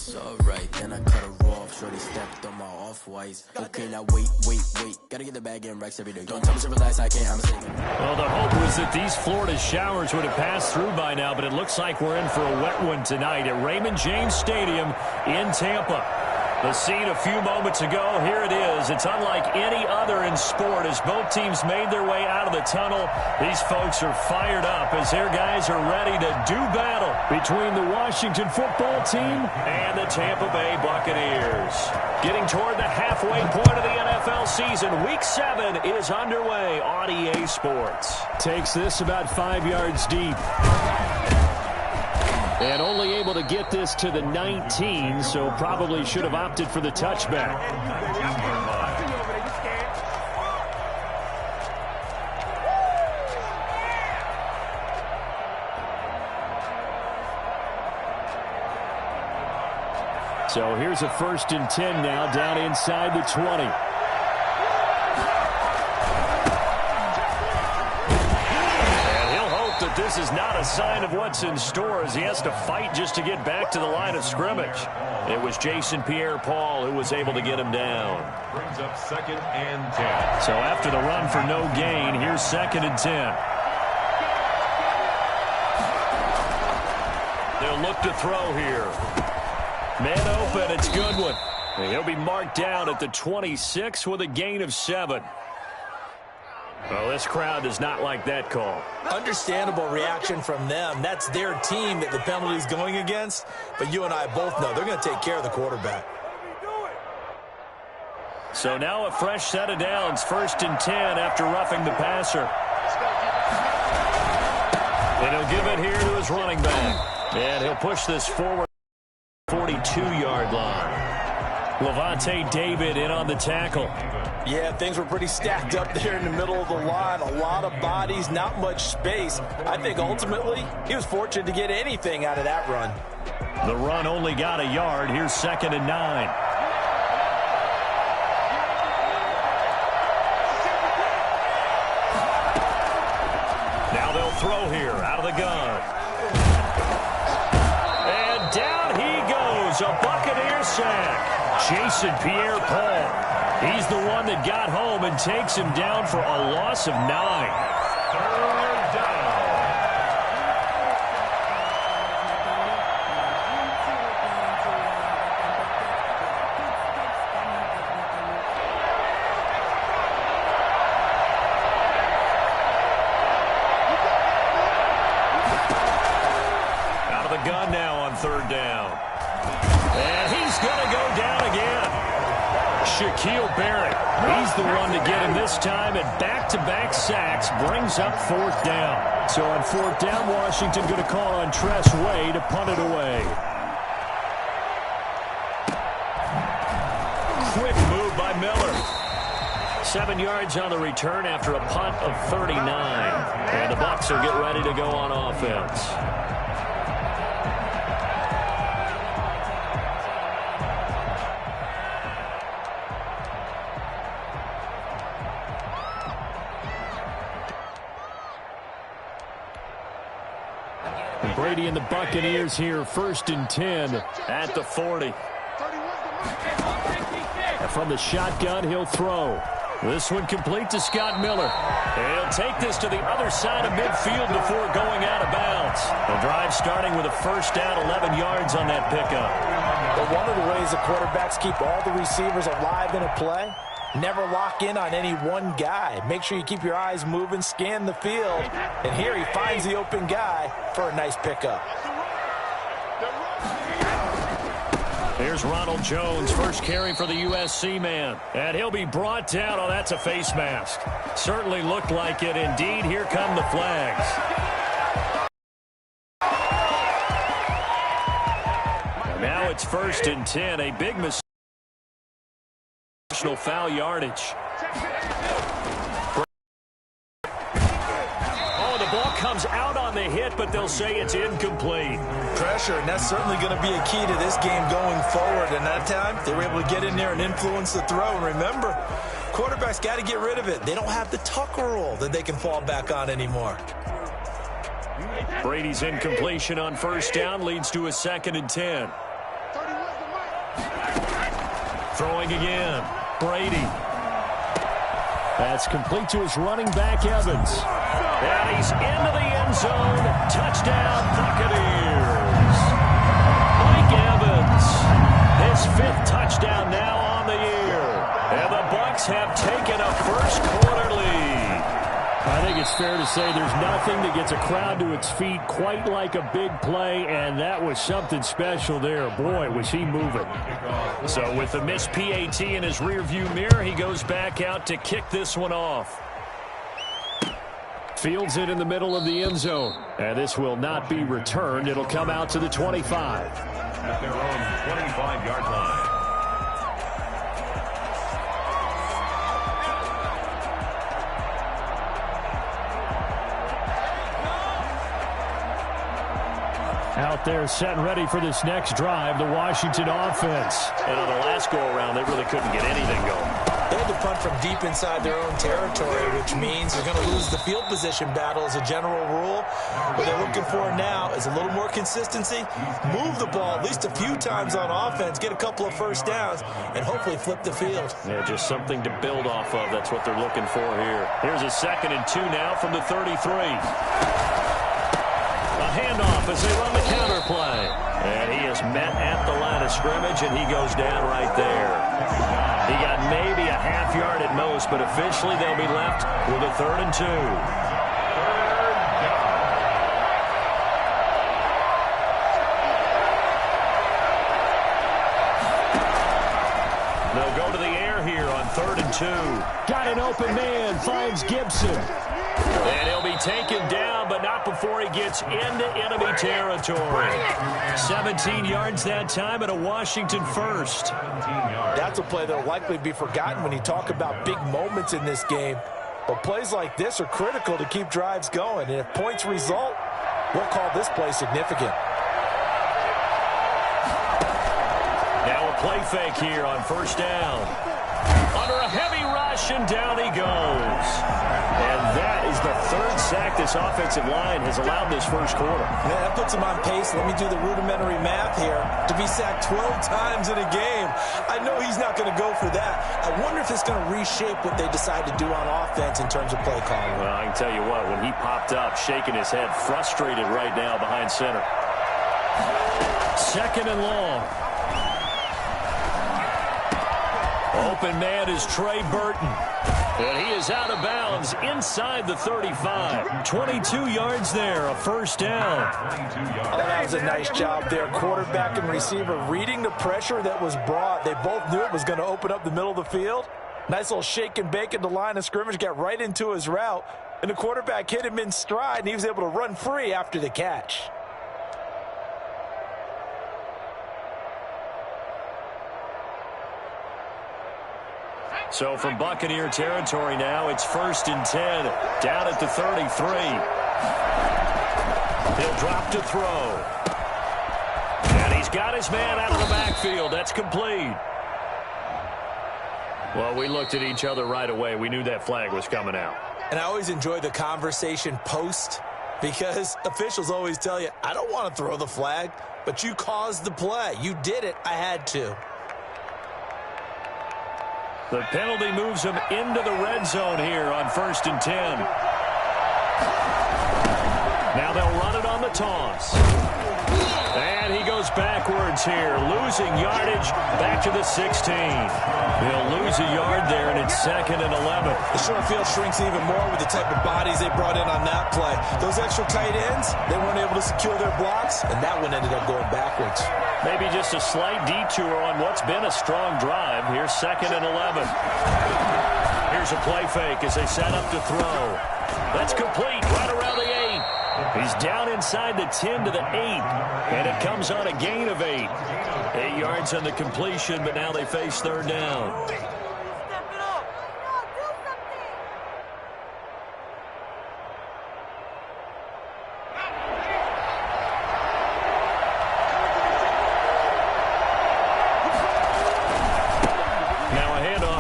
It's alright, then I cut her off. Shorty stepped on my off-whites. Okay, now wait. Gotta get the bag in racks every day. Don't tell me to relax, I can't, I'm mistaken. Well, the hope was that these Florida showers would have passed through by now, but it looks like we're in for a wet one tonight at Raymond James Stadium in Tampa. The scene a few moments ago, here it is. It's unlike any other in sport as both teams made their way out of the tunnel. These folks are fired up as their guys are ready to do battle between the Washington football team and the Tampa Bay Buccaneers. Getting toward the halfway point of the NFL season, Week 7 is underway on EA Sports. Takes this about 5 yards deep. And only able to get this to the 19, so probably should have opted for the touchback. So here's a 1st and 10 now, down inside the 20. This is not a sign of what's in store as he has to fight just to get back to the line of scrimmage. It was Jason Pierre-Paul who was able to get him down. Brings up 2nd and 10. So after the run for no gain, here's 2nd and 10. They'll look to throw here. Man open, it's Goodwin. And he'll be marked down at the 26 with a gain of 7. Well, this crowd does not like that call. Understandable reaction from them. That's their team that the penalty's going against. But you and I both know they're going to take care of the quarterback. So now a fresh set of downs. 1st and 10 after roughing the passer. And he'll give it here to his running back. And he'll push this forward 42-yard line. Levante David in on the tackle. Yeah, things were pretty stacked up there in the middle of the line. A lot of bodies, not much space. I think ultimately he was fortunate to get anything out of that run. The run only got a yard. Here's 2nd and 9. Now they'll throw here out of the gun. And down he goes. A Buccaneer sack. Jason Pierre-Paul. He's the one that got home and takes him down for a loss of 9. 3rd down. Out of the gun now on 3rd down. And he's going to go down again. Shaquille Barrett, he's the one to get him this time, and back-to-back sacks brings up 4th down. So on 4th down, Washington going to call on Tress Way to punt it away. Quick move by Miller. 7 yards on the return after a punt of 39. And the Bucs will get ready to go on offense. Brady and the Buccaneers here, 1st and 10 at the 40. And from the shotgun, he'll throw. This one complete to Scott Miller. He'll take this to the other side of midfield before going out of bounds. The drive starting with a 1st down, 11 yards on that pickup. But one of the ways the quarterbacks keep all the receivers alive in a play, never lock in on any one guy. Make sure you keep your eyes moving, scan the field. And here he finds the open guy for a nice pickup. Here's Ronald Jones, first carry for the USC man. And he'll be brought down. Oh, that's a face mask. Certainly looked like it. Indeed, here come the flags. Now it's 1st and 10. A big mistake. Foul yardage. Oh, the ball comes out on the hit, but they'll say it's incomplete. Pressure, and that's certainly going to be a key to this game going forward. And that time, they were able to get in there and influence the throw. And remember, quarterbacks got to get rid of it. They don't have the Tucker rule that they can fall back on anymore. Brady's incompletion on 1st down leads to a 2nd and 10. Throwing again. Brady. That's complete to his running back, Evans. And he's into the end zone. Touchdown, Buccaneers. Mike Evans, his 5th touchdown now on the year. And the Bucs have taken a first-quarter lead. I think it's fair to say there's nothing that gets a crowd to its feet quite like a big play, and that was something special there. Boy, was he moving. So with the missed PAT in his rearview mirror, he goes back out to kick this one off. Fields it in the middle of the end zone, and this will not be returned. It'll come out to the 25. At their own 25-yard line. Out there set and ready for this next drive, the Washington offense. And on the last go-around, they really couldn't get anything going. They had to punt from deep inside their own territory, which means they're going to lose the field position battle as a general rule. What they're looking for now is a little more consistency, move the ball at least a few times on offense, get a couple of first downs, and hopefully flip the field. Yeah, just something to build off of. That's what they're looking for here. Here's a 2nd and 2 now from the 33. A handoff as they run the counter play. And he is met at the line of scrimmage, and he goes down right there. He got maybe a half yard at most, but officially they'll be left with a 3rd and 2. They'll go to the air here on 3rd and 2. Got an open man, finds Gibson. And he'll be taken down, but not before he gets into enemy territory. 17 yards that time and a Washington first. That's a play that will likely be forgotten when you talk about big moments in this game. But plays like this are critical to keep drives going. And if points result, we'll call this play significant. Now a play fake here on 1st down. Under a heavy rush, and down he goes. And that is the 3rd sack this offensive line has allowed this first quarter. Yeah, that puts him on pace. Let me do the rudimentary math here. To be sacked 12 times in a game, I know he's not going to go for that. I wonder if it's going to reshape what they decide to do on offense in terms of play calling. Well, I can tell you what, when he popped up, shaking his head, frustrated right now behind center. 2nd and long. Open man is Trey Burton. And he is out of bounds inside the 35. 22 yards there, a first down. Oh, that was a nice job there. Quarterback and receiver reading the pressure that was brought. They both knew it was going to open up the middle of the field. Nice little shake and bake at the line of scrimmage, got right into his route. And the quarterback hit him in stride, and he was able to run free after the catch. So from Buccaneer territory now, it's 1st and 10, down at the 33. He'll drop to throw. And he's got his man out of the backfield. That's complete. Well, we looked at each other right away. We knew that flag was coming out. And I always enjoy the conversation post, because officials always tell you, I don't want to throw the flag, but you caused the play. You did it. I had to. The penalty moves him into the red zone here on 1st and 10. Now they'll run it on the toss. And he goes backwards here, losing yardage back to the 16. They'll lose a yard there, and it's 2nd and 11. The short field shrinks even more with the type of bodies they brought in on that play. Those extra tight ends, they weren't able to secure their blocks, and that one ended up going backwards. Maybe just a slight detour on what's been a strong drive. Here's 2nd and 11. Here's a play fake as they set up to throw. That's complete right around the 8. He's down inside the 10 to the 8, and it comes on a gain of 8. 8 yards on the completion, but now they face 3rd down.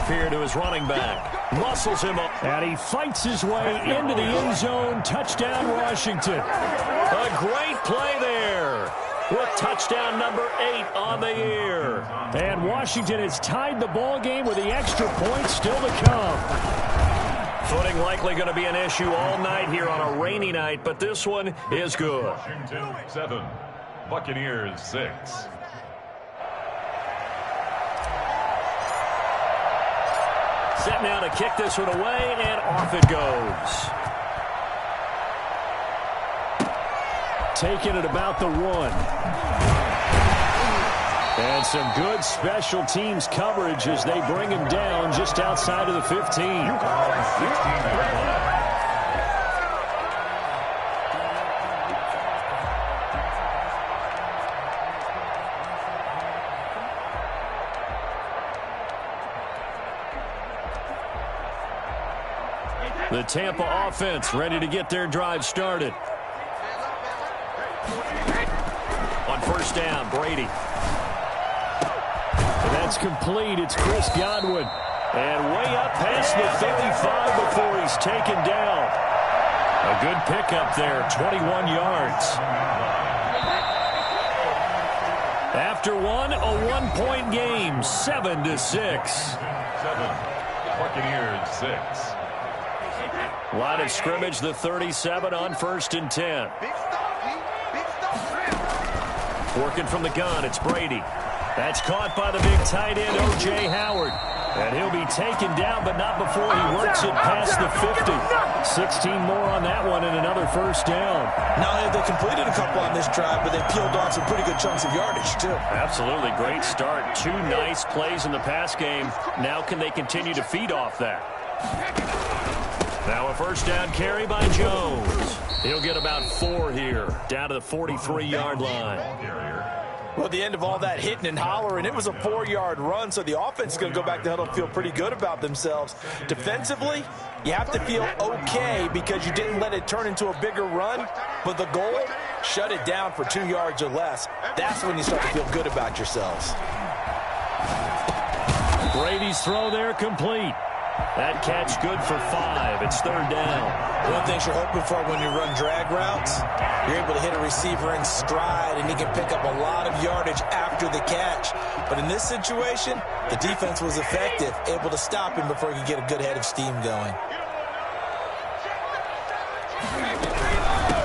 Here to his running back. Muscles him up. And he fights his way into the end zone. Touchdown, Washington. A great play there. with touchdown number 8 on the year. And Washington has tied the ball game with the extra point still to come. Footing likely going to be an issue all night here on a rainy night, but this one is good. Washington 7, Buccaneers 6. Set now to kick this one away, and off it goes. Taking it about the 1. And some good special teams coverage as they bring him down just outside of the 15. The Tampa offense ready to get their drive started. On first down, Brady. And that's complete. It's Chris Godwin. And way up past the 35 before he's taken down. A good pickup there, 21 yards. After one, a one-point game, 7-6. Buccaneers 6. Line of scrimmage, the 37 on 1st and 10. Working from the gun, it's Brady. That's caught by the big tight end, O.J. Howard. And he'll be taken down, but not before he works it past the 50. 16 more on that one and another first down. Not only have they completed a couple on this drive, but they peeled off some pretty good chunks of yardage, too. Absolutely. Great start. 2 nice plays in the pass game. Now can they continue to feed off that? Now a first down carry by Jones. He'll get about 4 here, down to the 43-yard line. Well, at the end of all that hitting and hollering, it was a 4-yard run, so the offense is going to go back to huddle and feel pretty good about themselves. Defensively, you have to feel okay because you didn't let it turn into a bigger run, but the goal, shut it down for 2 yards or less. That's when you start to feel good about yourselves. Brady's throw there complete. That catch good for 5. It's 3rd down. One thing you're hoping for when you run drag routes, you're able to hit a receiver in stride, and he can pick up a lot of yardage after the catch. But in this situation, the defense was effective, able to stop him before he could get a good head of steam going.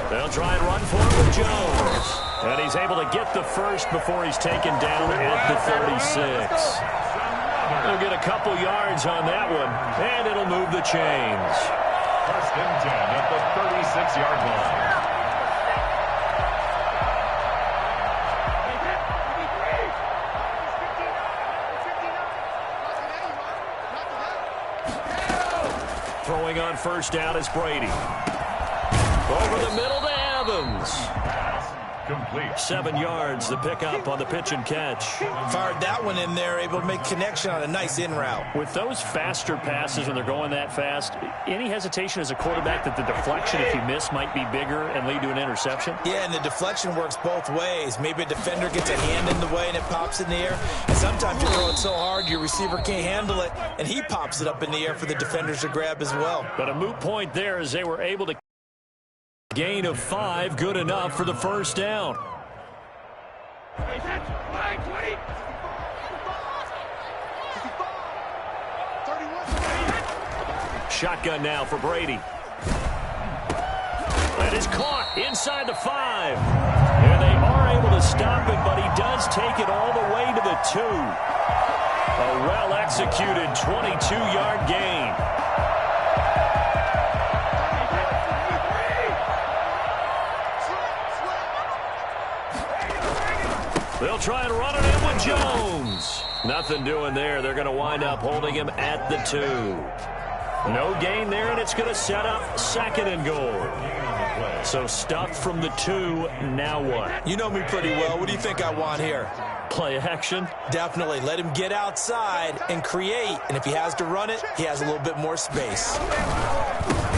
They'll try and run for it with Jones. And he's able to get the first before he's taken down at the 36. He'll get a couple yards on that one, and it'll move the chains. 1st and 10 at the 36-yard line. Throwing on first down is Brady. Over the middle to Evans. Complete. 7 yards, the pickup on the pitch and catch. Fired that one in there, able to make connection on a nice in route. With those faster passes when they're going that fast, any hesitation as a quarterback that the deflection, if you miss, might be bigger and lead to an interception? Yeah, and the deflection works both ways. Maybe a defender gets a hand in the way and it pops in the air. And sometimes you throw it so hard your receiver can't handle it, and he pops it up in the air for the defenders to grab as well. But a moot point there as they were able to gain of 5, good enough for the first down. Shotgun now for Brady. That is caught inside the 5. And they are able to stop it, but he does take it all the way to the 2. A well-executed 22-yard gain. They'll try and run it in with Jones. Nothing doing there. They're going to wind up holding him at the 2. No gain there, and it's going to set up 2nd and goal. So stuffed from the 2, now what? You know me pretty well. What do you think I want here? Play action? Definitely. Let him get outside and create. And if he has to run it, he has a little bit more space.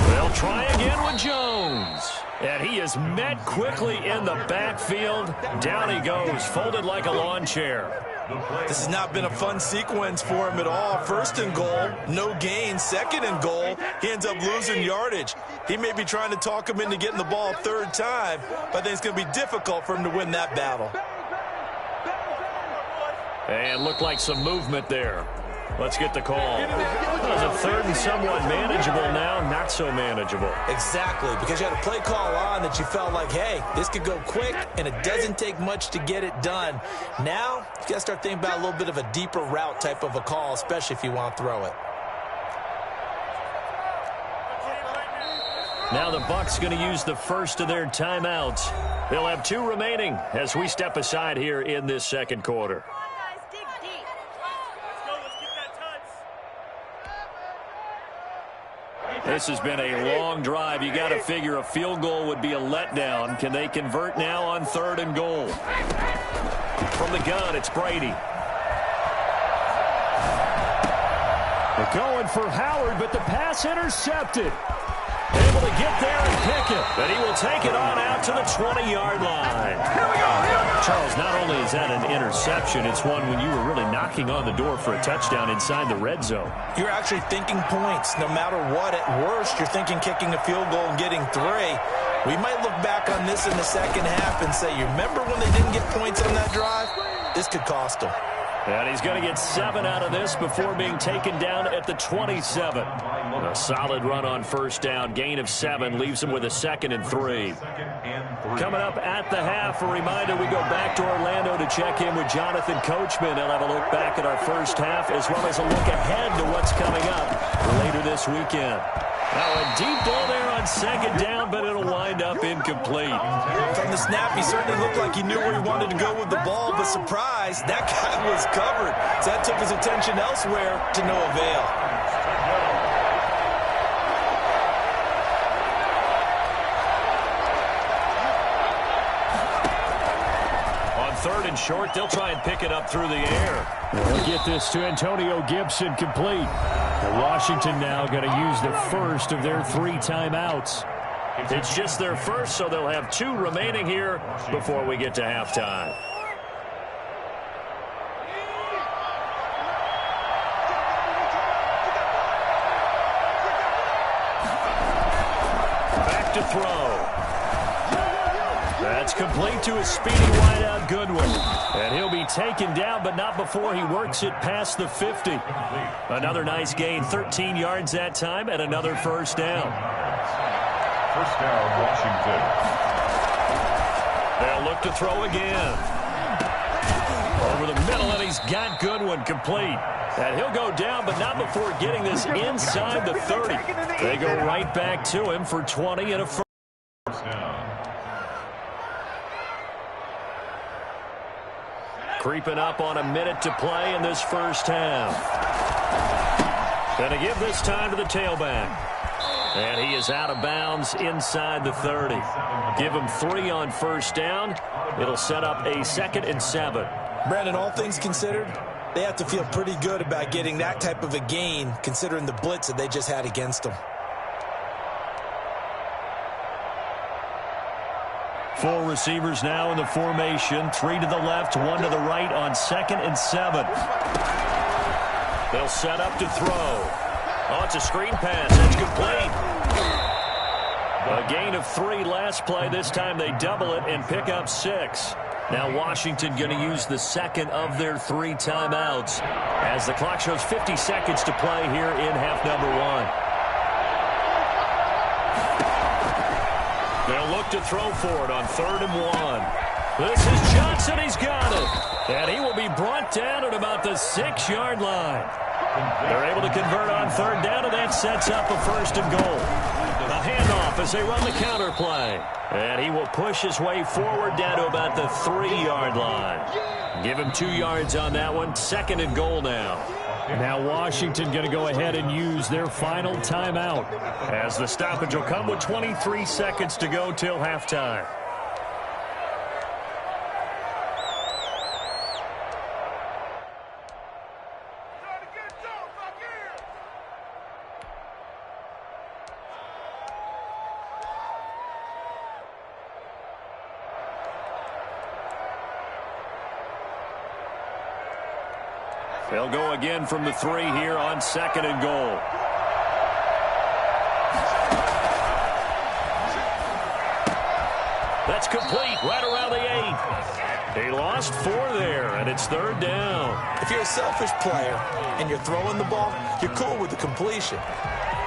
They'll try again with Jones. And he is met quickly in the backfield. Down he goes, folded like a lawn chair. This has not been a fun sequence for him at all. First and goal, no gain. Second and goal, he ends up losing yardage. He may be trying to talk him into getting the ball a third time, but I think it's going to be difficult for him to win that battle. And looked like some movement there. Let's get the call. It was a third and somewhat manageable now, not so manageable. Exactly, because you had a play call on that you felt like, hey, this could go quick, and it doesn't take much to get it done. Now, you got to start thinking about a little bit of a deeper route type of a call, especially if you want to throw it. Now the Bucs going to use the first of their timeouts. They'll have 2 remaining as we step aside here in this second quarter. This has been a long drive. You got to figure a field goal would be a letdown. Can they convert now on 3rd and goal? From the gun, it's Brady. They're going for Howard, but the pass intercepted. Able to get there and pick it. But he will take it on out to the 20-yard line. Here we go. Charles, not only is that an interception, it's one when you were really knocking on the door for a touchdown inside the red zone. You're actually thinking points. No matter what, at worst, you're thinking kicking a field goal and getting 3. We might look back on this in the second half and say, you remember when they didn't get points on that drive? This could cost them. And he's going to get 7 out of this before being taken down at the 27. A solid run on first down. Gain of 7 leaves him with a 2nd and 3. Coming up at the half, a reminder, we go back to Orlando to check in with Jonathan Coachman. He'll have a look back at our first half as well as a look ahead to what's coming up later this weekend. Now a deep ball there on 2nd down, but it'll wind up incomplete. From the snap, he certainly looked like he knew where he wanted to go with the ball, but surprise, that guy was covered. So that took his attention elsewhere to no avail. On 3rd and short, they'll try and pick it up through the air. They'll get this to Antonio Gibson complete. Washington now going to use the first of their 3 timeouts. It's just their first, so they'll have 2 remaining here before we get to halftime. Back to throw. That's complete to a speedy wideout Goodwin. And he'll be taken down, but not before he works it past the 50. Another nice gain, 13 yards that time, and another first down. First down, Washington. They'll look to throw again. Over the middle, and he's got Goodwin complete. And he'll go down, but not before getting this inside the 30. They go right back to him for 20 and a first. Creeping up on a minute to play in this first half. Gonna give this time to the tailback. And he is out of bounds inside the 30. Give him 3 on first down. It'll set up a 2nd and 7. Brandon, all things considered, they have to feel pretty good about getting that type of a gain, considering the blitz that they just had against them. 4 receivers now in the formation. 3 to the left, 1 to the right on 2nd and 7. They'll set up to throw. Oh, it's a screen pass. That's complete. A gain of 3 last play. This time they double it and pick up 6. Now Washington going to use the 2nd of their 3 timeouts as the clock shows 50 seconds to play here in half number 1. They'll look to throw for it on 3rd and 1. This is Johnson. He's got it. And he will be brought down at about the 6-yard line. They're able to convert on 3rd down, and that sets up a 1st and goal. A handoff as they run the counter play. And he will push his way forward down to about the 3-yard line. Give him 2 yards on that one. 2nd and goal now. Now Washington going to go ahead and use their final timeout. As the stoppage will come with 23 seconds to go till halftime. They'll go again from the 3 here on 2nd and goal. That's complete right around the 8. He lost 4 there, and it's 3rd down. If you're a selfish player and you're throwing the ball, you're cool with the completion.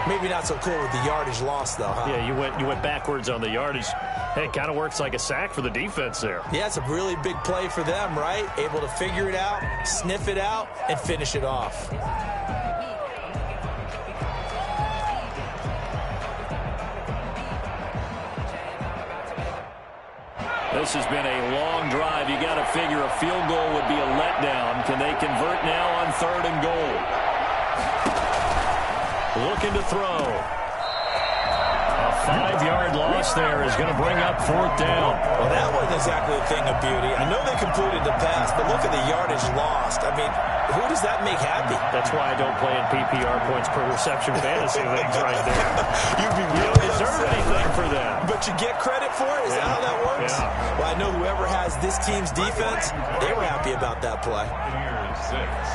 Maybe not so cool with the yardage loss, though, huh? Yeah, you went backwards on the yardage. Hey, it kind of works like a sack for the defense there. Yeah, it's a really big play for them, right? Able to figure it out, sniff it out, and finish it off. This has been a long drive. You got to figure a field goal would be a letdown. Can they convert now on 3rd and goal? Looking to throw. A 5-yard loss there is going to bring up 4th down. Well, that wasn't exactly a thing of beauty. I know they completed the pass, but look at the yardage lost. I mean, who does that make happy? That's why I don't play in PPR points per reception fantasy leagues right there. You'd be You really don't deserve anything for that. But you get credit for it? Is that how that works? Yeah. Well, I know whoever has this team's defense, they were happy about that play.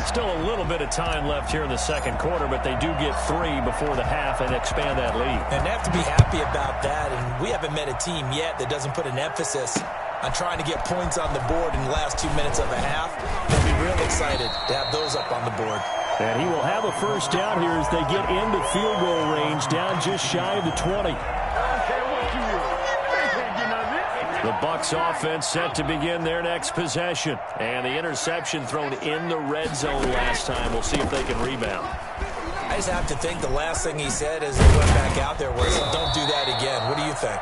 Still a little bit of time left here in the 2nd quarter, but they do get 3 before the half and expand that lead. And they have to be happy about that, and we haven't met a team yet that doesn't put an emphasis on trying to get points on the board in the last 2 minutes of a half. They'll be real excited to have those up on the board. And he will have a first down here as they get into field goal range, down just shy of the 20. The Bucs offense set to begin their next possession. And the interception thrown in the red zone last time. We'll see if they can rebound. I just have to think the last thing he said as he went back out there was, don't do that again. What do you think?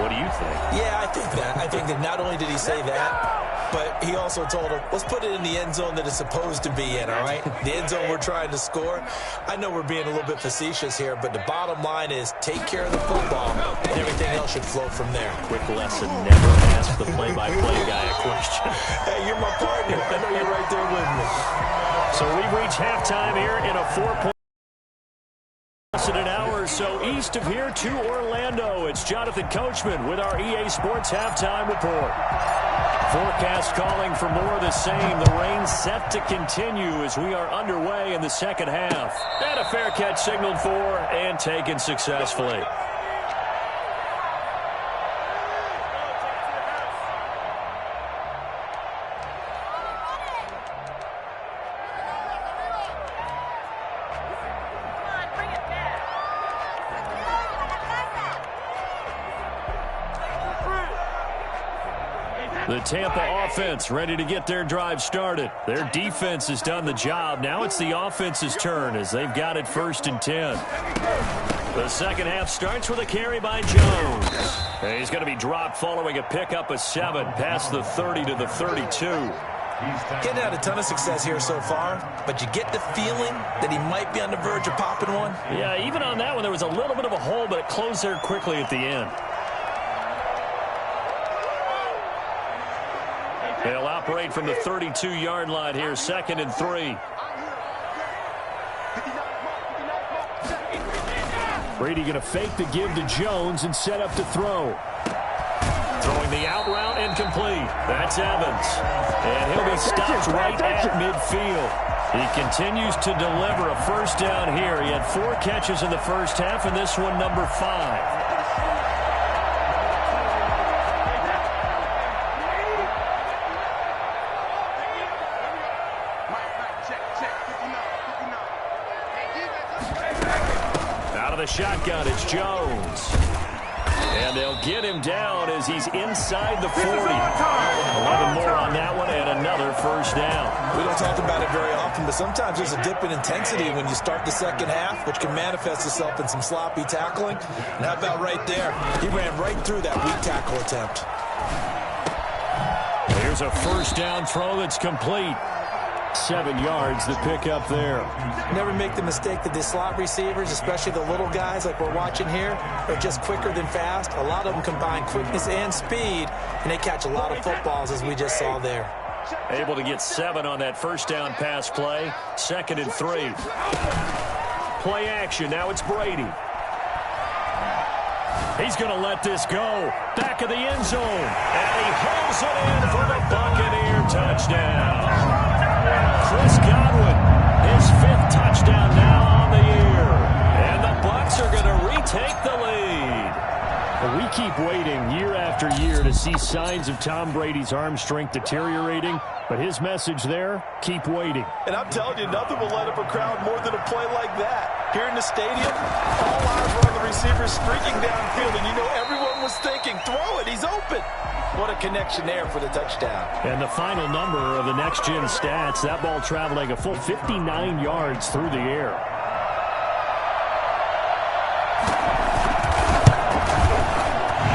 What do you think? Yeah, I think that. I think that not only did he say that, but he also told him, let's put it in the end zone that it's supposed to be in, all right? The end zone we're trying to score. I know we're being a little bit facetious here, but the bottom line is take care of the football, and everything else should flow from there. Quick lesson, never ask the play-by-play guy a question. Hey, you're my partner. I know you're right there with me. So we've reached halftime here in a 4-point. In an hour or so east of here to Orlando. It's Jonathan Coachman with our EA Sports Halftime Report. Forecast calling for more of the same. The rain set to continue as we are underway in the 2nd half. And a fair catch signaled for and taken successfully. The Tampa offense ready to get their drive started. Their defense has done the job. Now it's the offense's turn as they've got it 1st and 10. The 2nd half starts with a carry by Jones. And he's going to be dropped following a pickup of 7 past the 30 to the 32. Getting had a ton of success here so far, but you get the feeling that he might be on the verge of popping one. Yeah, even on that one, there was a little bit of a hole, but it closed there quickly at the end. They'll operate from the 32-yard line here, 2nd and 3. Brady going to fake the give to Jones and set up to throw. Throwing the out route and complete. That's Evans. And he'll be stopped right at midfield. He continues to deliver a first down here. He had 4 catches in the first half, and this one number 5. Shotgun, it's Jones. And they'll get him down as he's inside the 40. 11 more on that one and another first down. We don't talk about it very often, but sometimes there's a dip in intensity when you start the 2nd half, which can manifest itself in some sloppy tackling. And how about right there? He ran right through that weak tackle attempt. Here's a first down throw that's complete. 7 yards, the pickup there. Never make the mistake that the slot receivers, especially the little guys like we're watching here, are just quicker than fast. A lot of them combine quickness and speed, and they catch a lot of footballs, as we just saw there. Able to get 7 on that first down pass play. 2nd and 3. Play action. Now it's Brady. He's going to let this go. Back of the end zone. And he hauls it in for the Buccaneer touchdown. Chris to see signs of Tom Brady's arm strength deteriorating, but his message there, keep waiting. And I'm telling you, nothing will light up a crowd more than a play like that. Here in the stadium, all eyes were on the receiver streaking downfield, and you know everyone was thinking, throw it, he's open. What a connection there for the touchdown. And the final number of the next-gen stats, that ball traveling a full 59 yards through the air.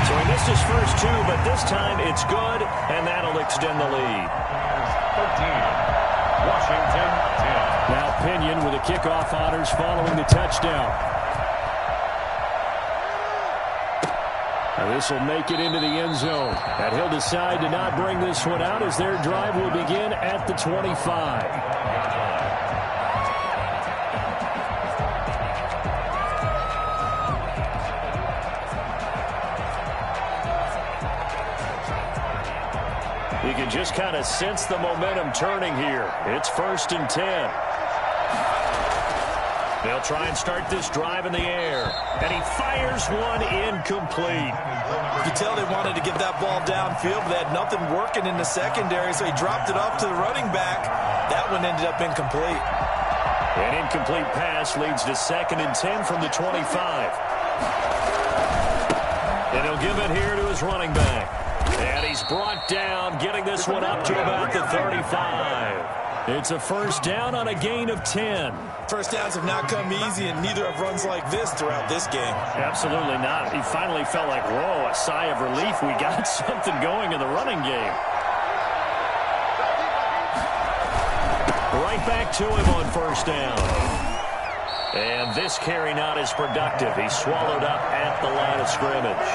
So he missed his first two, but this time it's good, and that'll extend the lead. 13, Washington 10. Now Pinion with the kickoff honors following the touchdown. Now this will make it into the end zone. And he'll decide to not bring this one out as their drive will begin at the 25. You can just kind of sense the momentum turning here. It's 1st and 10. They'll try and start this drive in the air. And he fires one incomplete. You could tell they wanted to get that ball downfield, but they had nothing working in the secondary, so he dropped it off to the running back. That one ended up incomplete. An incomplete pass leads to 2nd and 10 from the 25. And he'll give it here to his running back. And he's brought down, getting this one up to about the 35. It's a first down on a gain of 10. First downs have not come easy, and neither have runs like this throughout this game. Absolutely not. He finally felt like, whoa, a sigh of relief. We got something going in the running game. Right back to him on first down. And this carry not as productive. He's swallowed up at the line of scrimmage.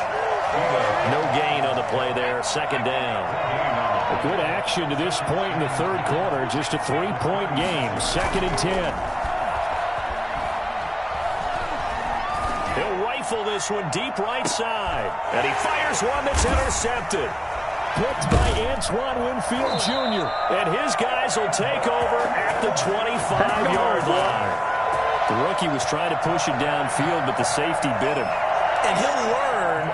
No gain on the play there. 2nd down. A good action to this point in the 3rd quarter. Just a 3-point game. 2nd and 10. He'll rifle this one deep right side. And he fires one that's intercepted. Picked by Antoine Winfield Jr. And his guys will take over at the 25-yard line. The rookie was trying to push it downfield, but the safety bit him. And he'll learn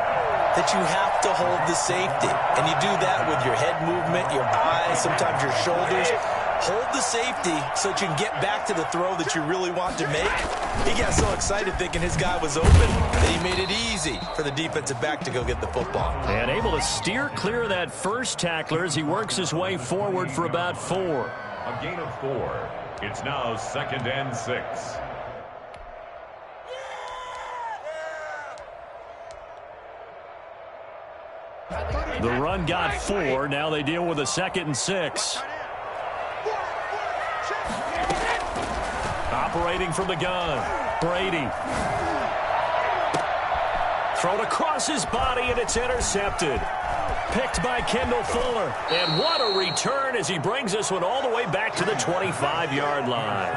that you have to hold the safety. And you do that with your head movement, your eyes, sometimes your shoulders. Hold the safety so that you can get back to the throw that you really want to make. He got so excited thinking his guy was open that he made it easy for the defensive back to go get the football. And able to steer clear of that first tackler as he works his way forward for about 4. A gain of 4. It's now 2nd and 6. The run got 4. Now they deal with a 2nd and 6. Operating from the gun. Brady. Thrown across his body, and it's intercepted. Picked by Kendall Fuller. And what a return as he brings this one all the way back to the 25-yard line.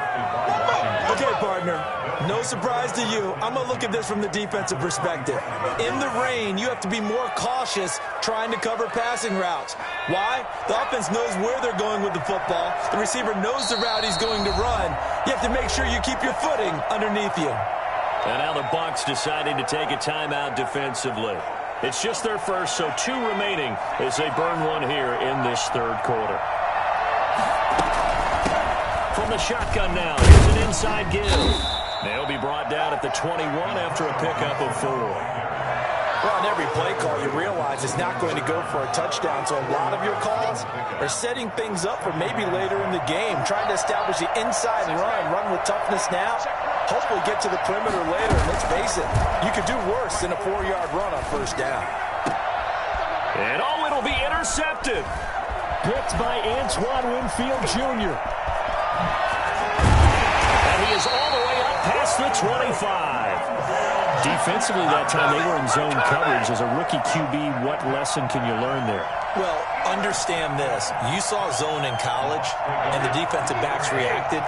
Okay, partner. No surprise to you. I'm going to look at this from the defensive perspective. In the rain, you have to be more cautious trying to cover passing routes. Why? The offense knows where they're going with the football. The receiver knows the route he's going to run. You have to make sure you keep your footing underneath you. And now the Bucs deciding to take a timeout defensively. It's just their first, so 2 remaining as they burn one here in this 3rd quarter. From the shotgun now, here's an inside give. They'll be brought down at the 21 after a pickup of 4. Well, on every play call, you realize it's not going to go for a touchdown, so a lot of your calls are setting things up for maybe later in the game, trying to establish the inside run with toughness now, hopefully get to the perimeter later, and let's face it, you could do worse than a 4-yard run on first down. And it'll be intercepted. Picked by Antoine Winfield Jr. And he is all the way up past the 25. Defensively that time, they were in zone coverage. As a rookie QB, what lesson can you learn there? Well, understand this. You saw zone in college, and the defensive backs reacted,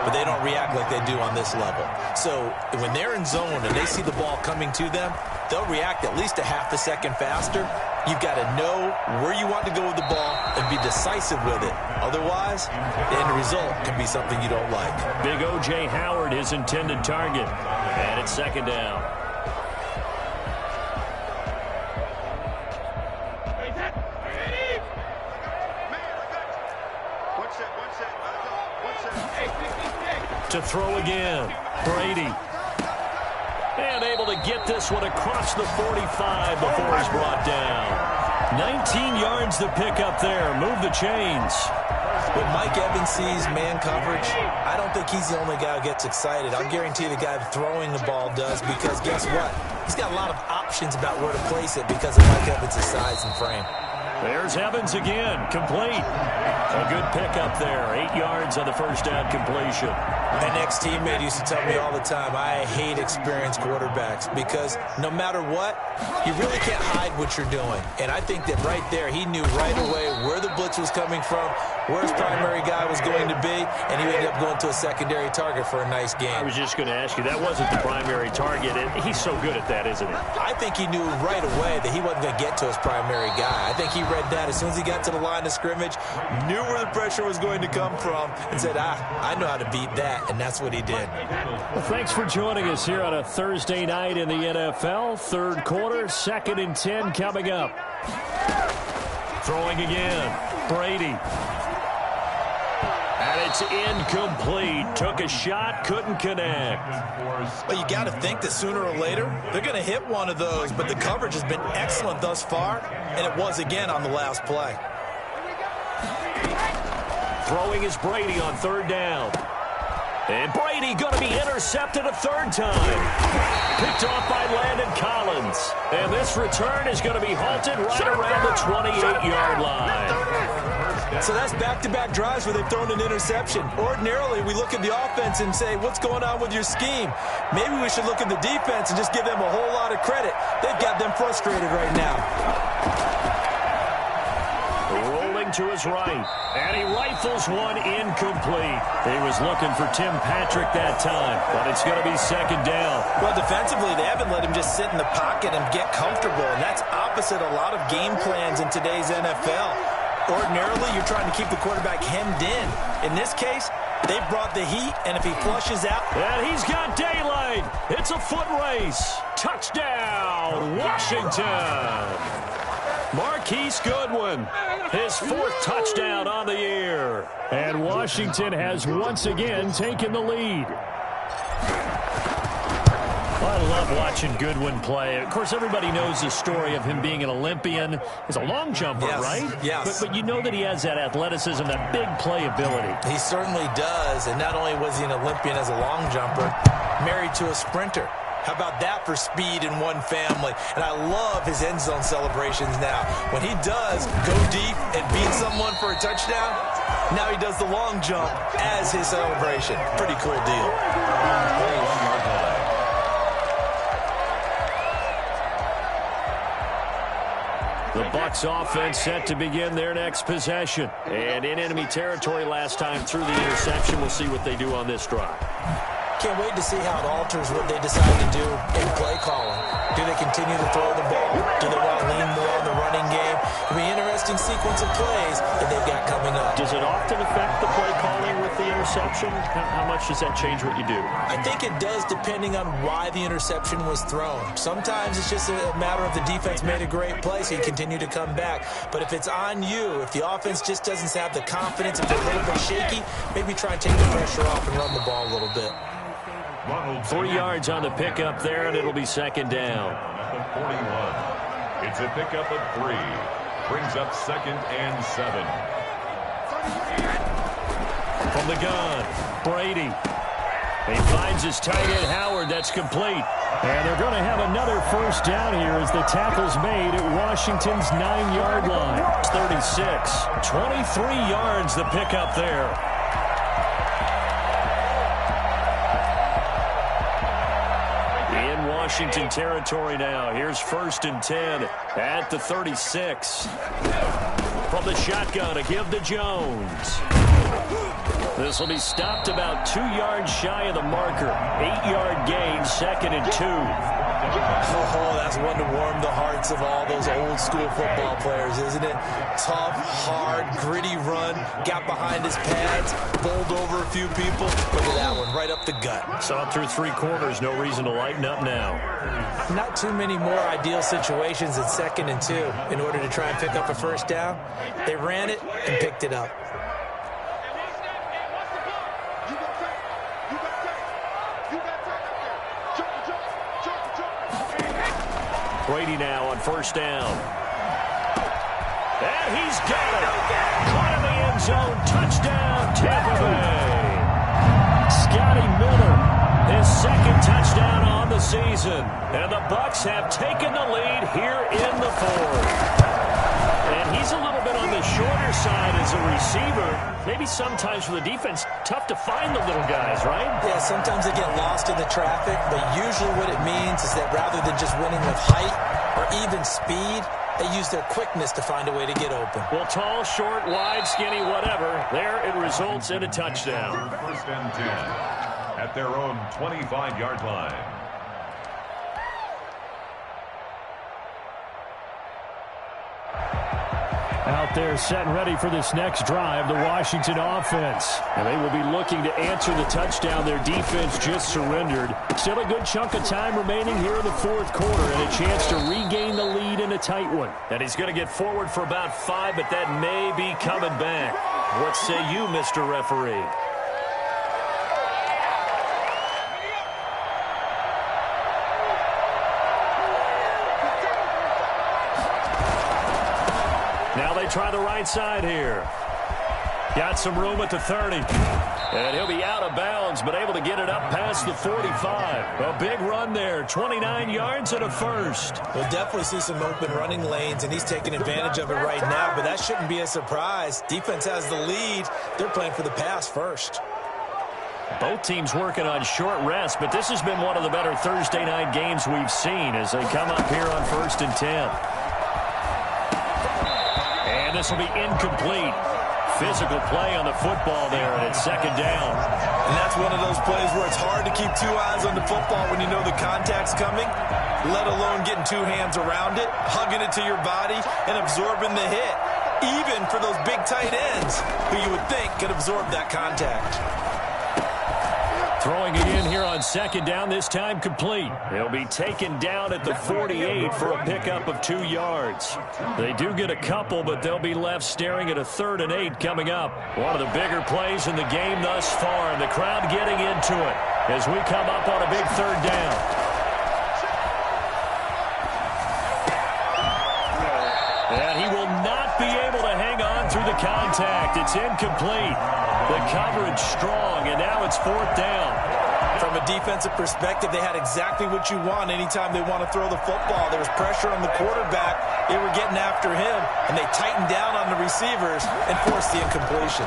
but they don't react like they do on this level. So when they're in zone and they see the ball coming to them, they'll react at least a half a second faster. You've got to know where you want to go with the ball and be decisive with it. Otherwise, the end result can be something you don't like. Big O.J. Howard, his intended target. And it's 2nd down. To throw again, Brady. And able to get this one across the 45 before he's brought down. 19 yards to pick up there. Move the chains. When Mike Evans sees man coverage, I don't think he's the only guy who gets excited. I'll guarantee the guy throwing the ball does, because guess what? He's got a lot of options about where to place it because of Mike Evans' size and frame. There's Evans again, complete. A good pickup there, 8 yards on the first down completion. My next teammate used to tell me all the time, I hate experienced quarterbacks because no matter what, you really can't hide what you're doing. And I think that right there, he knew right away where the blitz was coming from, where his primary guy was going to be, and he ended up going to a secondary target for a nice game. I was just going to ask you, that wasn't the primary target. He's so good at that, isn't he? I think he knew right away that he wasn't going to get to his primary guy. I think he read that as soon as he got to the line of scrimmage, knew where the pressure was going to come from, and said, I know how to beat that, and that's what he did. Well, thanks for joining us here on a Thursday night in the NFL. Third quarter, 2nd and 10 coming up. Throwing again, Brady. And it's incomplete. Took a shot, couldn't connect. Well, you got to think that sooner or later, they're going to hit one of those, but the coverage has been excellent thus far, and it was again on the last play. Throwing is Brady on 3rd down. And Brady going to be intercepted a 3rd time. Picked off by Landon Collins. And this return is going to be halted right around the 28-yard line. So that's back-to-back drives where they've thrown an interception. Ordinarily, we look at the offense and say, what's going on with your scheme? Maybe we should look at the defense and just give them a whole lot of credit. They've got them frustrated right now. To his right, and he rifles one incomplete. He was looking for Tim Patrick that time, but it's going to be 2nd down. Well, defensively, they haven't let him just sit in the pocket and get comfortable, and that's opposite a lot of game plans in today's NFL. Ordinarily, you're trying to keep the quarterback hemmed in. In this case, they brought the heat, and if he flushes out... And he's got daylight. It's a foot race. Touchdown, Washington. Marquise Goodwin, his 4th touchdown on the year. And Washington has once again taken the lead. I love watching Goodwin play. Of course, everybody knows the story of him being an Olympian. He's a long jumper, yes, right? Yes. But you know that he has that athleticism, that big playability. He certainly does. And not only was he an Olympian as a long jumper, married to a sprinter. How about that for speed in one family? And I love his end zone celebrations now. When he does go deep and beat someone for a touchdown, now he does the long jump as his celebration. Pretty cool deal. The Bucs offense set to begin their next possession. And in enemy territory last time through the interception. We'll see what they do on this drive. Can't wait to see how it alters what they decide to do in play calling. Do they continue to throw the ball? Do they want to lean more on the running game? It'll be an interesting sequence of plays that they've got coming up. Does it often affect the play calling with the interception? How much does that change what you do? I think it does, depending on why the interception was thrown. Sometimes it's just a matter of the defense made a great play, so you continue to come back. But if it's on you, if the offense just doesn't have the confidence, if they're a little bit shaky, maybe try and take the pressure off and run the ball a little bit. 3 yards on the pickup there, and it'll be 2nd down. At the 41. It's a pickup of 3. Brings up 2nd and 7. From the gun, Brady. He finds his tight end, Howard. That's complete. And they're going to have another 1st down here as the tackle's made at Washington's 9-yard line. It's 36. 23 yards the pickup there. Washington territory now. Here's 1st and 10 at the 36. From the shotgun, a give to Jones. This will be stopped about 2 yards shy of the marker. 8-yard gain, 2nd and 2. Oh, that's one to warm the hearts of all those old school football players, isn't it? Tough, hard, gritty run, got behind his pads, bowled over a few people. Look at that one, right up the gut. Saw it through 3 quarters, no reason to lighten up now. Not too many more ideal situations at 2nd and 2 in order to try and pick up a 1st down. They ran it and picked it up. Brady now on first down. And he's got it. Caught in the end zone. Touchdown, Tampa Bay. Scotty Miller, his second touchdown on the season. And the Bucs have taken the lead here in the fourth. And he's a little bit on the shorter side as a receiver. Maybe sometimes for the defense, tough to find the little guys, right? Yeah, sometimes they get lost in the traffic, but usually what it means is that rather than just winning with height or even speed, they use their quickness to find a way to get open. Well, tall, short, wide, skinny, whatever, there it results in a touchdown. First and 10 at their own 25-yard line. Out there set and ready for this next drive, the Washington offense. And they will be looking to answer the touchdown their defense just surrendered. Still a good chunk of time remaining here in the fourth quarter and a chance to regain the lead in a tight one. And he's going to get forward for about 5, but that may be coming back. What say you, Mr. Referee? Now they try the right side here. Got some room at the 30. And he'll be out of bounds, but able to get it up past the 45. A big run there, 29 yards and a first. We'll definitely see some open running lanes, and he's taking advantage of it right now, but that shouldn't be a surprise. Defense has the lead. They're playing for the pass first. Both teams working on short rest, but this has been one of the better Thursday night games we've seen as they come up here on 1st and 10. And this will be incomplete. Physical play on the football there, and it's second down. And that's one of those plays where it's hard to keep two eyes on the football when you know the contact's coming, let alone getting two hands around it, hugging it to your body, and absorbing the hit, even for those big tight ends who you would think could absorb that contact. Throwing it in here on second down, this time complete. He'll be taken down at the 48 for a pickup of 2 yards. They do get a couple, but they'll be left staring at a 3rd and 8 coming up. One of the bigger plays in the game thus far, and the crowd getting into it as we come up on a big 3rd down. And he will not be able to hang on through the contact. It's incomplete. The coverage strong, and now it's 4th down. From a defensive perspective, they had exactly what you want anytime they want to throw the football. There was pressure on the quarterback. They were getting after him, and they tightened down on the receivers and forced the incompletion.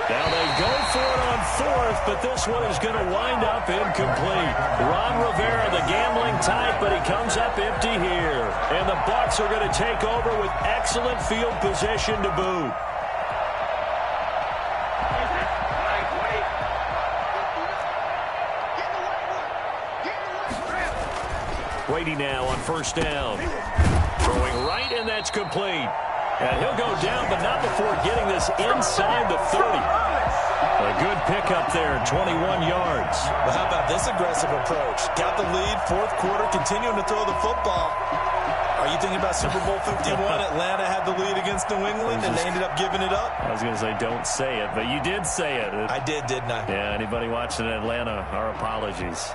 Now they go for it on 4th, but this one is going to wind up incomplete. Ron Rivera, the gambling type, but he comes up empty here. And the Bucs are going to take over with excellent field position to boot. Brady now on 1st down. Throwing right, and that's complete. And he'll go down, but not before getting this inside the 30. A good pickup there, 21 yards. Well, how about this aggressive approach? Got the lead, 4th quarter, continuing to throw the football. Are you thinking about Super Bowl 51? Atlanta had the lead against New England, and they ended up giving it up? I was going to say don't say it, but you did say it. I did, didn't I? Yeah, anybody watching Atlanta, our apologies.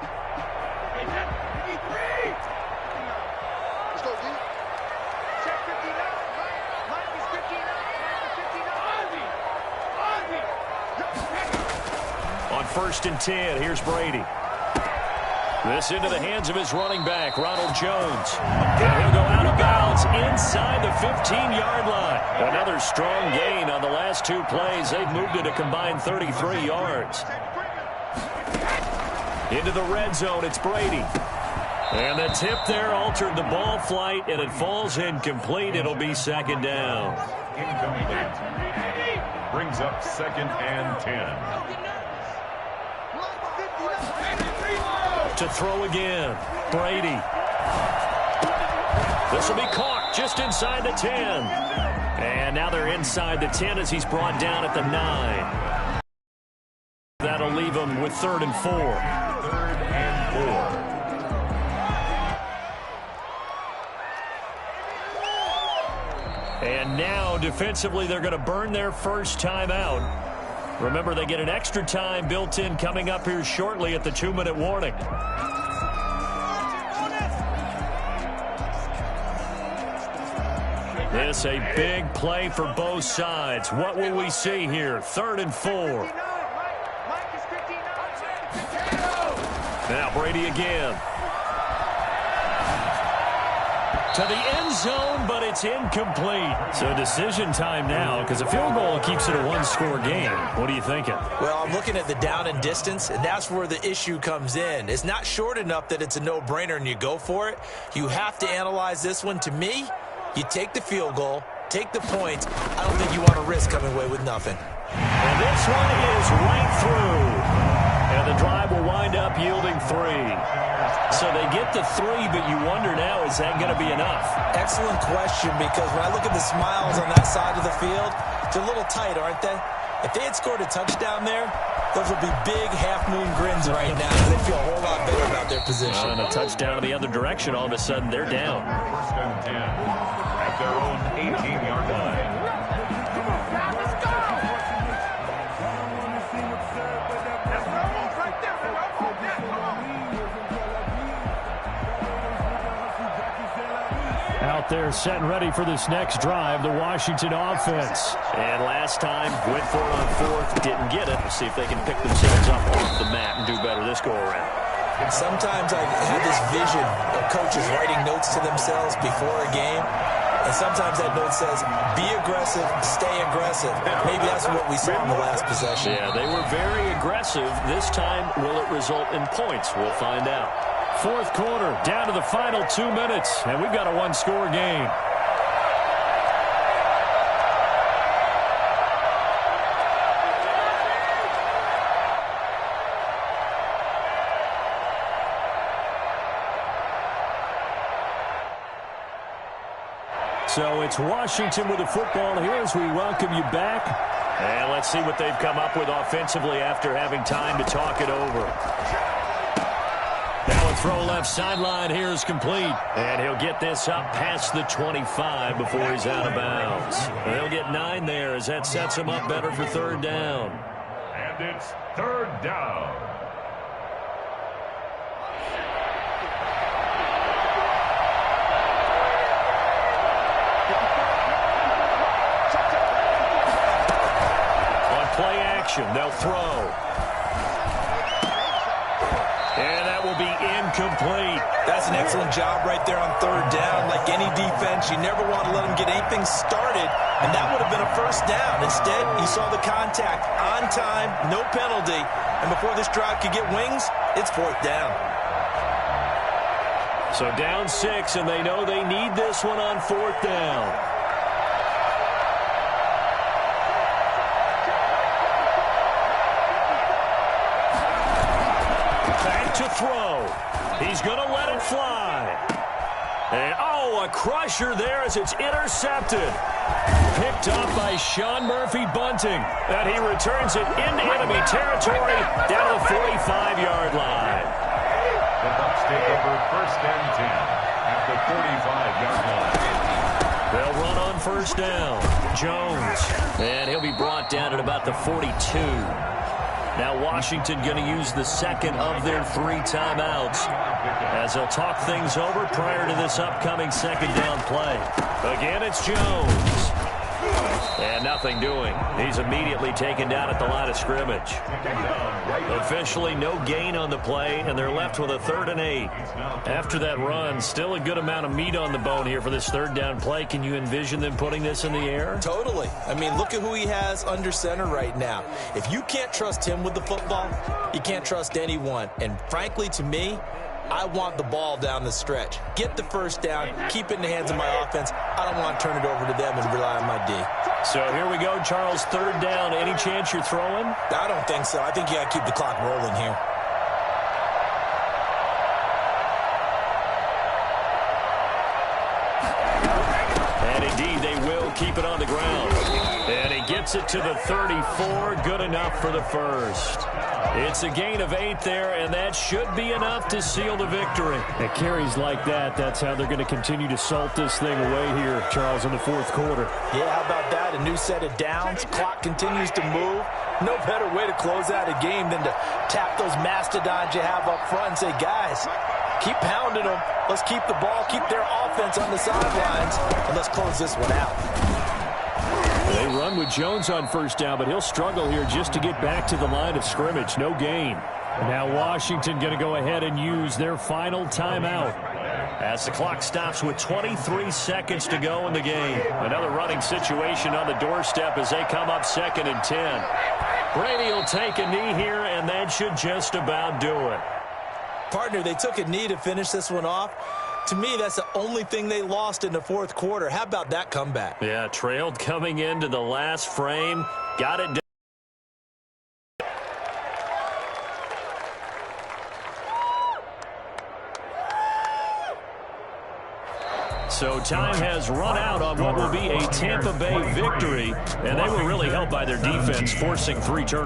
On 1st and 10, here's Brady. This into the hands of his running back, Ronald Jones. And he'll go out of bounds inside the 15-yard line. Another strong gain on the last 2 plays. They've moved it a combined 33 yards. Into the red zone, it's Brady. And the tip there altered the ball flight, and it falls incomplete. It'll be second down. Incomplete. Brings up 2nd and 10. To throw again, Brady. This will be caught just inside the 10. And now they're inside the 10 as he's brought down at the 9. That'll leave him with 3rd and 4. 3rd and 4. And now, defensively, they're going to burn their first timeout. Remember, they get an extra time built in coming up here shortly at the 2-minute warning. This a big play for both sides. What will we see here? 3rd and 4. Now Brady again. To the end zone, but it's incomplete. So decision time now, because a field goal keeps it a one-score game. What are you thinking? Well, I'm looking at the down and distance, and that's where the issue comes in. It's not short enough that it's a no-brainer and you go for it. You have to analyze this one. To me, you take the field goal, take the points. I don't think you want to risk coming away with nothing. And this one is right through. And the drive will wind up yielding 3. So they get the 3, but you wonder now, is that going to be enough? Excellent question, because when I look at the smiles on that side of the field, they're a little tight, aren't they? If they had scored a touchdown there, those would be big half-moon grins right now. They feel a whole lot better about their position. And a touchdown in the other direction, all of a sudden they're down. 1st and 10 at their own 18-yard line. Out there set and ready for this next drive, the Washington offense. And last time, went for it on 4th, didn't get it. Let's see if they can pick themselves up off the mat and do better this go-around. Sometimes I have this vision of coaches writing notes to themselves before a game, and sometimes that note says, be aggressive, stay aggressive. Maybe that's what we saw in the last possession. Yeah, they were very aggressive. This time, will it result in points? We'll find out. 4th quarter, down to the final 2 minutes, and we've got a one-score game. So it's Washington with the football here as we welcome you back. And let's see what they've come up with offensively after having time to talk it over. Now a throw left sideline here is complete. And he'll get this up past the 25 before he's out of bounds. And they'll get 9 there as that sets him up better for 3rd down. And it's 3rd down. On play action, they'll throw. And that will be incomplete. That's an excellent job right there on 3rd down. Like any defense, you never want to let them get anything started, and that would have been a 1st down. Instead, you saw the contact on time, no penalty, and before this drive could get wings, it's 4th down. So down 6, and they know they need this one on 4th down. To throw. He's going to let it fly. And, a crusher there as it's intercepted. Picked up by Sean Murphy-Bunting. And he returns it into enemy territory down to the 45-yard line. The Bucs take over 1st and 10 at the 45-yard line. They'll run on 1st down. Jones. And he'll be brought down at about the 42. Now Washington going to use the 2nd of their 3 timeouts as they'll talk things over prior to this upcoming 2nd down play. Again, it's Jones. And nothing doing. He's immediately taken down at the line of scrimmage. Officially no gain on the play, and they're left with a 3rd and 8. After that run, still a good amount of meat on the bone here for this 3rd down play. Can you envision them putting this in the air? Totally. I mean, look at who he has under center right now. If you can't trust him with the football, you can't trust anyone. And frankly, to me, I want the ball down the stretch. Get the 1st down, keep it in the hands of my offense. I don't want to turn it over to them and rely on my D. So here we go, Charles, 3rd down. Any chance you're throwing? I don't think so. I think you got to keep the clock rolling here. And indeed, they will keep it on the ground. And he gets it to the 34. Good enough for the 1st. It's a gain of 8 there, and that should be enough to seal the victory. At carries like that, that's how they're going to continue to salt this thing away here, Charles, in the 4th quarter. Yeah, how about that? A new set of downs. Clock continues to move. No better way to close out a game than to tap those mastodons you have up front and say, guys, Keep pounding them. Let's keep the ball, keep their offense on the sidelines, and let's close this one out. They run with Jones on first down, but he'll struggle here just to get back to the line of scrimmage. No gain. Now Washington going to go ahead and use their final timeout as the clock stops with 23 seconds to go in the game. Another running situation on the doorstep as they come up 2nd and 10. Brady will take a knee here, and that should just about do it. Partner, they took a knee to finish this one off. To me, that's the only thing they lost in the fourth quarter. How about that comeback? Yeah, trailed coming into the last frame. Got it done. So time has run out on what will be a Tampa Bay victory, and they were really helped by their defense, forcing 3 turnovers.